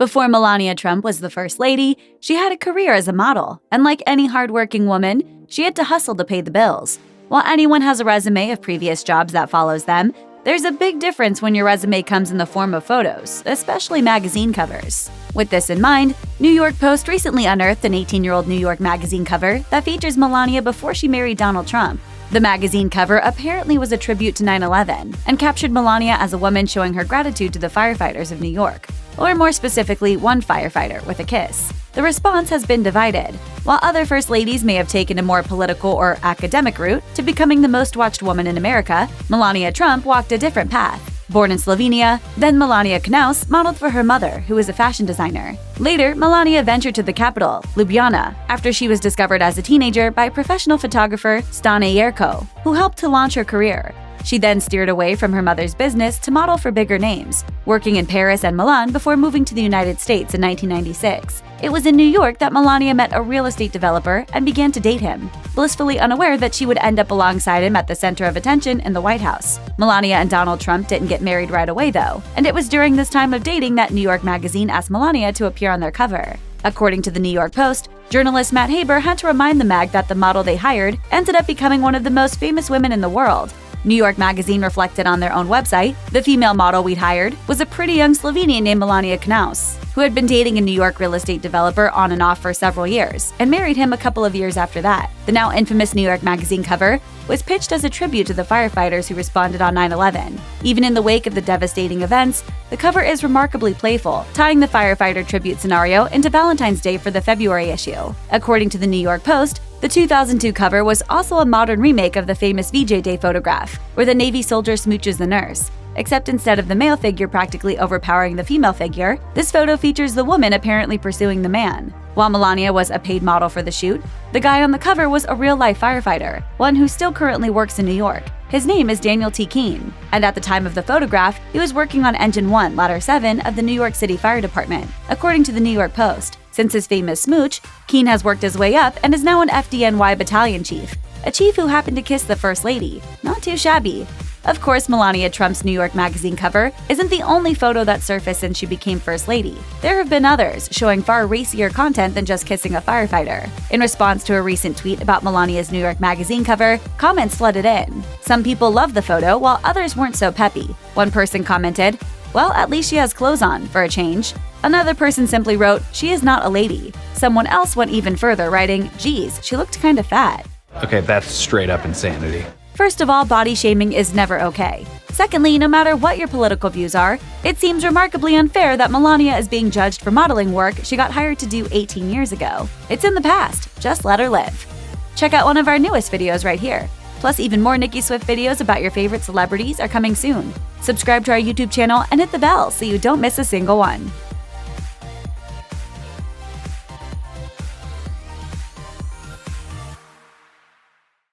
Before Melania Trump was the first lady, she had a career as a model, and like any hardworking woman, she had to hustle to pay the bills. While anyone has a resume of previous jobs that follows them, there's a big difference when your resume comes in the form of photos, especially magazine covers. With this in mind, New York Post recently unearthed an 18-year-old New York magazine cover that features Melania before she married Donald Trump. The magazine cover apparently was a tribute to 9/11 and captured Melania as a woman showing her gratitude to the firefighters of New York, or more specifically, one firefighter with a kiss. The response has been divided. While other first ladies may have taken a more political or academic route to becoming the most watched woman in America, Melania Trump walked a different path. Born in Slovenia, then Melania Knaus modeled for her mother, who is a fashion designer. Later, Melania ventured to the capital, Ljubljana, after she was discovered as a teenager by professional photographer Stane Jerko, who helped to launch her career. She then steered away from her mother's business to model for bigger names, working in Paris and Milan before moving to the United States in 1996. It was in New York that Melania met a real estate developer and began to date him, blissfully unaware that she would end up alongside him at the center of attention in the White House. Melania and Donald Trump didn't get married right away, though, and it was during this time of dating that New York Magazine asked Melania to appear on their cover. According to the New York Post, journalist Matt Haber had to remind the mag that the model they hired ended up becoming one of the most famous women in the world. New York Magazine reflected on their own website, the female model we'd hired was a pretty young Slovenian named Melania Knaus, who had been dating a New York real estate developer on and off for several years, and married him a couple of years after that. The now infamous New York Magazine cover was pitched as a tribute to the firefighters who responded on 9/11. Even in the wake of the devastating events, the cover is remarkably playful, tying the firefighter tribute scenario into Valentine's Day for the February issue. According to the New York Post, the 2002 cover was also a modern remake of the famous VJ Day photograph, where the Navy soldier smooches the nurse. Except instead of the male figure practically overpowering the female figure, this photo features the woman apparently pursuing the man. While Melania was a paid model for the shoot, the guy on the cover was a real-life firefighter, one who still currently works in New York. His name is Daniel T. Keene, and at the time of the photograph, he was working on Engine 1, Ladder 7 of the New York City Fire Department, according to the New York Post. Since his famous smooch, Keene has worked his way up and is now an FDNY battalion chief, a chief who happened to kiss the First Lady. Not too shabby. Of course, Melania Trump's New York Magazine cover isn't the only photo that surfaced since she became First Lady. There have been others, showing far racier content than just kissing a firefighter. In response to a recent tweet about Melania's New York Magazine cover, comments flooded in. Some people loved the photo, while others weren't so peppy. One person commented, "Well, at least she has clothes on, for a change." Another person simply wrote, "She is not a lady." Someone else went even further, writing, "Geez, she looked kinda fat." Okay, that's straight up insanity. First of all, body shaming is never okay. Secondly, no matter what your political views are, it seems remarkably unfair that Melania is being judged for modeling work she got hired to do 18 years ago. It's in the past, just let her live. Check out one of our newest videos right here. Plus, even more Nicki Swift videos about your favorite celebrities are coming soon. Subscribe to our YouTube channel and hit the bell so you don't miss a single one.